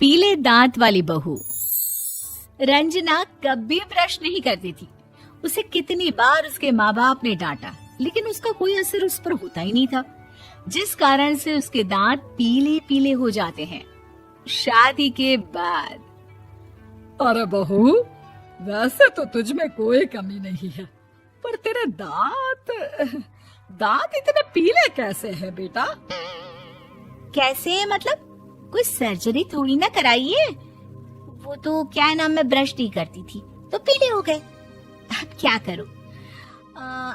पीले दांत वाली बहू। रंजना कभी ब्रश नहीं करती थी। उसे कितनी बार उसके माँ बाप ने डांटा, लेकिन उसका कोई असर उस पर होता ही नहीं था, जिस कारण से उसके दांत पीले पीले हो जाते हैं। शादी के बाद अरे बहू, वैसे तो तुझ में कोई कमी नहीं है, पर तेरे दांत इतने पीले कैसे हैं बेटा? कैसे मतलब? कोई सर्जरी थोड़ी ना कराइए। वो तो क्या नाम, मैं ब्रश नहीं करती थी तो पीले हो गए। अब क्या करूं?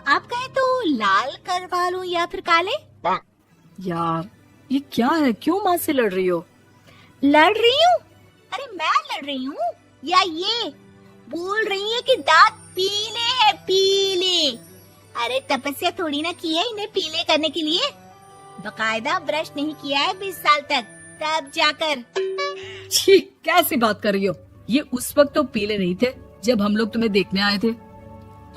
आप कहें तो लाल करवा लूं या फिर काले? यार ये क्या है, क्यों माँ से लड़ रही हो? लड़ रही हूँ? अरे मैं लड़ रही हूँ या ये बोल रही है कि दांत पीले हैं, पीले। अरे तपस्या थोड़ी ना की है इन्हें पीले करने के लिए। बकायदा ब्रश नहीं किया है 20 साल तक, तब जाकर। छी, कैसी बात कर रही हो? ये उस वक्त तो पीले नहीं थे जब हम लोग तुम्हें देखने आए थे।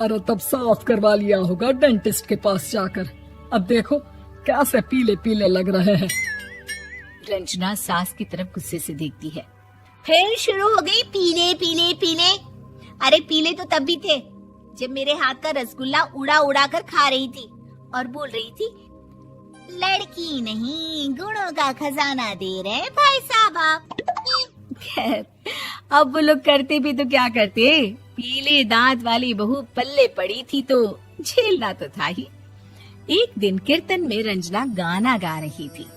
अरे तब साफ करवा लिया होगा डेंटिस्ट के पास जाकर। अब देखो कैसे पीले पीले लग रहे हैं। रंजना सास की तरफ गुस्से से देखती है। फिर शुरू हो गई पीले पीले पीले। अरे पीले तो तब भी थे जब मेरे हाथ का रसगुल्ला उड़ा उड़ा कर खा रही थी और बोल रही थी, लड़की नहीं गुणों का खजाना दे रहे भाई साहब आप। खैर, अब वो लोग करते भी तो क्या करते, पीले दांत वाली बहू पल्ले पड़ी थी तो झेलना तो था ही। एक दिन कीर्तन में रंजना गाना गा रही थी।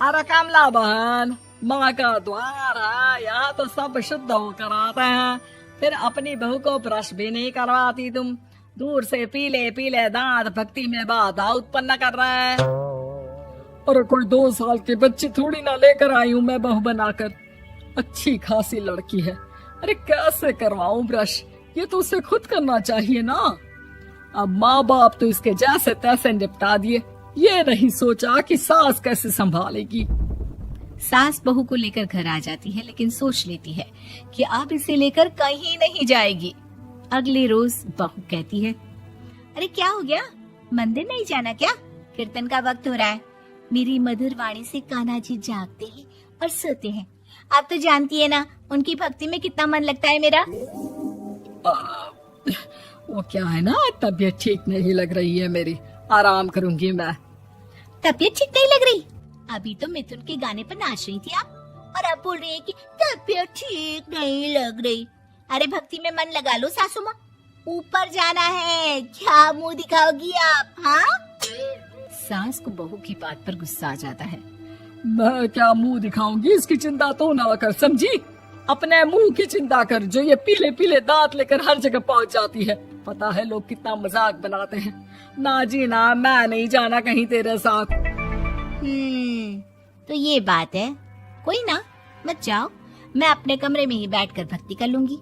अरे कमला बहन, माँ का द्वार है, यहाँ तो सब शुद्ध होकर आते हैं, फिर अपनी बहू को ब्रश भी नहीं करवाती तुम। दूर से पीले पीले दांत भक्ति में बाधा उत्पन्न कर रहे हैं। अरे कोई 2 साल के बच्चे थोड़ी ना लेकर आई हूँ मैं बहू बनाकर। अच्छी खासी लड़की है, अरे कैसे करवाऊं ब्रश? ये तो उसे खुद करना चाहिए ना। अब माँ बाप तो इसके जैसे तैसे निपटा दिए, ये नहीं सोचा कि सास कैसे संभालेगी। सास बहू को लेकर घर आ जाती है, लेकिन सोच लेती है कि अब इसे लेकर कहीं नहीं जाएगी। अगले रोज बहू कहती है, अरे क्या हो गया, मंदिर नहीं जाना क्या? कीर्तन का वक्त हो रहा है। मेरी मधुर वाणी से कान्हा जी जागते हैं और सोते हैं। आप तो जानती है ना उनकी भक्ति में कितना मन लगता है मेरा। वो क्या है ना, तबीयत ठीक नहीं लग रही है मेरी, आराम करूंगी मैं। तबीयत ठीक नहीं लग रही? अभी तो मिथुन के गाने पर नाच रही थी आप, और अब बोल रही है कि तबीयत ठीक नहीं लग रही। अरे भक्ति में मन लगा लो सासू माँ, ऊपर जाना है, क्या मुंह दिखाओगी आप? हाँ? सास को बहू की बात पर गुस्सा आ जाता है। मैं क्या मुंह दिखाऊंगी, इसकी चिंता तो ना कर, समझी? अपने मुंह की चिंता कर, जो ये पीले पीले दांत लेकर हर जगह पहुंच जाती है। पता है लोग कितना मजाक बनाते हैं। ना जी ना, मैं नहीं जाना कहीं तेरे साथ। तो ये बात है। कोई ना, मत जाओ, मैं अपने कमरे में ही बैठकर भक्ति कर लूंगी।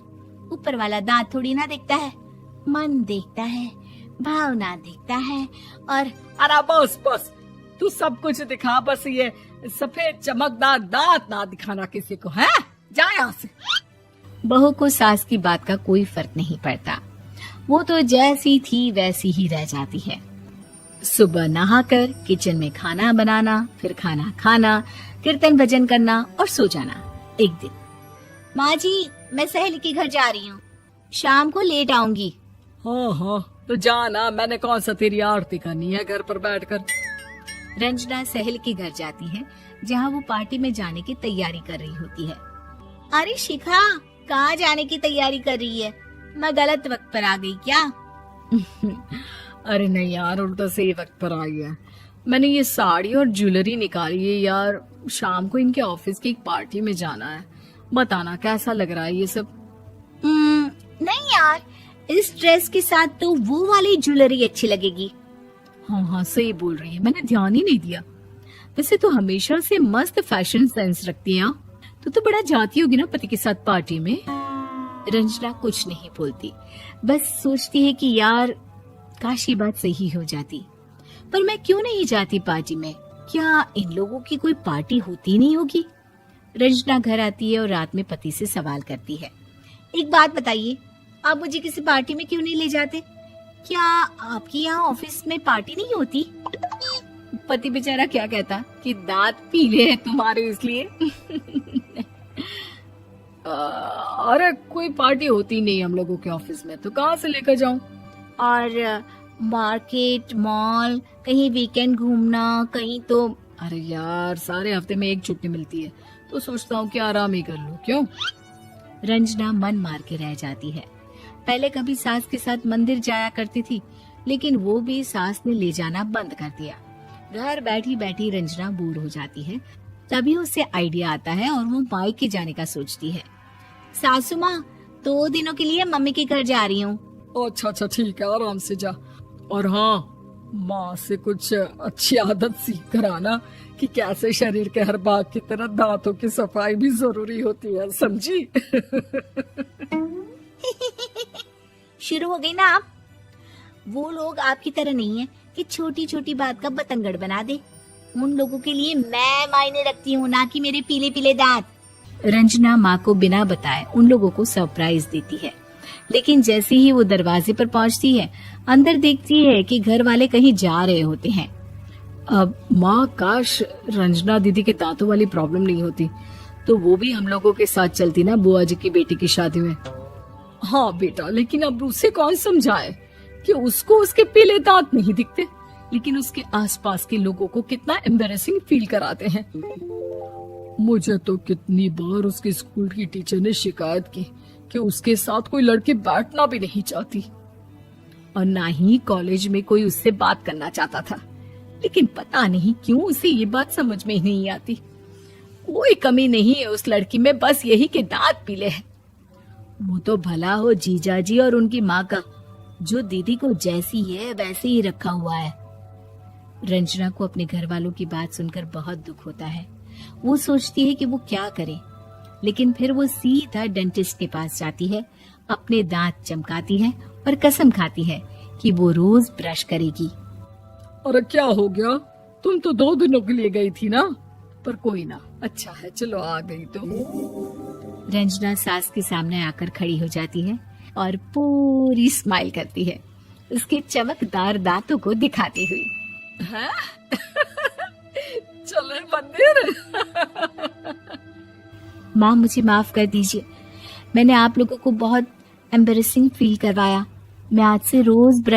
ऊपर वाला दांत थोड़ी ना देखता है, मन देखता है, भावना देखता है। और अरे बस बस, तू सब कुछ दिखा, बस ये सफेद चमकदार दांत ना दिखाना किसी को, है? जा यहाँ से। बहू को सास की बात का कोई फर्क नहीं पड़ता, वो तो जैसी थी वैसी ही रह जाती है। सुबह नहाकर किचन में खाना बनाना, फिर खाना खाना, कीर्तन भजन करना और सो जाना। एक दिन, माँ जी मैं सहेली के घर जा रही हूँ, शाम को लेट आऊंगी। हाँ हाँ तो जाना, मैंने कौन सा तेरी आरती करनी है घर पर बैठकर। रंजना सहेली के घर जाती है, जहाँ वो पार्टी में जाने की तैयारी कर रही होती है। अरे शिखा, कहाँ जाने की तैयारी कर रही है? मैं गलत वक्त पर आ गई क्या? अरे नहीं यार, उल्टा सही वक्त पर आई है। मैंने ये साड़ी और ज्वेलरी निकाली है यार, शाम को इनके ऑफिस की एक पार्टी में जाना है। बताना कैसा लग रहा है ये सब? नहीं यार, इस ड्रेस के साथ तो वो वाली ज्वेलरी अच्छी लगेगी। हाँ हाँ सही बोल रही है, मैंने ध्यान ही नहीं दिया। वैसे तो हमेशा से मस्त फैशन सेंस रखती है। तो बड़ा जाती होगी ना पति के साथ पार्टी में। रंजना कुछ नहीं बोलती, बस सोचती है कि यार काश ये बात सही हो जाती। पर मैं क्यों नहीं जाती पार्टी में? क्या इन लोगों की कोई पार्टी होती नहीं होगी? रंजना घर आती है और रात में पति से सवाल करती है, एक बात बताइए, आप मुझे किसी पार्टी में क्यों नहीं ले जाते? क्या आपकी यहाँ ऑफिस में पार्टी नहीं होती? पति बेचारा क्या कहता कि दांत पीले हैं तुम्हारे इसलिए। अरे कोई पार्टी होती नहीं हम लोगों के ऑफिस में, तो कहाँ से लेकर जाऊं? और मार्केट, मॉल, कहीं वीकेंड घूमना, कहीं तो। अरे यार सारे हफ्ते में एक छुट्टी मिलती है, तो सोचता हूँ कि आराम ही कर लूं। क्यों? रंजना मन मार के रह जाती है। पहले कभी सास के साथ मंदिर जाया करती थी, लेकिन वो भी सास ने ले जाना बंद कर दिया। घर बैठी बैठी रंजना बोर हो जाती है। तभी उसे आइडिया आता है और वो मायके जाने का सोचती है। सासू माँ, 2 दिनों के लिए मम्मी के घर जा रही हूँ। अच्छा ठीक है, आराम से जा। और हाँ, माँ से कुछ अच्छी आदत सीख कर आना कि कैसे शरीर के हर भाग की तरह दांतों की सफाई भी जरूरी होती है, समझी? शुरू हो गई ना आप। वो लोग आपकी तरह नहीं है कि छोटी छोटी बात का बतंगड़ बना दे। उन लोगों के लिए मैं मायने रखती हूँ, ना कि मेरे पीले पीले दांत। रंजना माँ को बिना बताए उन लोगों को सरप्राइज देती है, लेकिन जैसे ही वो दरवाजे पर पहुंचती है, अंदर देखती है कि घर वाले कहीं जा रहे होते हैं। अब माँ, काश रंजना दीदी के दांतों वाली प्रॉब्लम नहीं होती, तो वो भी हम लोगों के साथ चलती ना बुआ जी की बेटी की शादी में। हाँ बेटा, लेकिन अब उसे कौन समझाए कि उसको उसके पीले दांत नहीं दिखते, लेकिन उसके आसपास के लोगों को कितना एम्बैरेसिंग फील कराते हैं। मुझे तो कितनी बार उसके स्कूल की टीचर ने शिकायत की कि उसके साथ कोई लड़की बैठना भी नहीं चाहती, और ना ही कॉलेज में कोई उससे बात करना चाहता था। लेकिन पता नहीं क्यों उसे ये बात समझ में ही नहीं आती। कोई कमी नहीं है उस लड़की में, बस यही कि दांत पीले हैं। वो तो भला हो जीजा जी और उनकी माँ का, जो दीदी को जैसी है वैसे ही रखा हुआ है। रंजना को अपने घर वालों की बात सुनकर बहुत दुख होता है। वो सोचती है कि वो क्या करे, लेकिन फिर वो सीधा डेंटिस्ट के पास जाती है, अपने दांत चमकाती है और कसम खाती है कि वो रोज ब्रश करेगी। अरे क्या हो गया? तुम तो 2 दिनों के लिए गई थी ना। पर कोई ना, अच्छा है, चलो आ गई तो। रंजना सास के सामने आकर खड़ी हो जाती है और पूरी स्माइल करती है, उसके चमकदार दांतों को दिखाती हुई। हैं? चले मंदिर? माँ, मुझे माफ कर दीजिए, मैंने आप लोगों को बहुत एम्बैरेसिंग फील करवाया। मैं आज से रोज ब्रश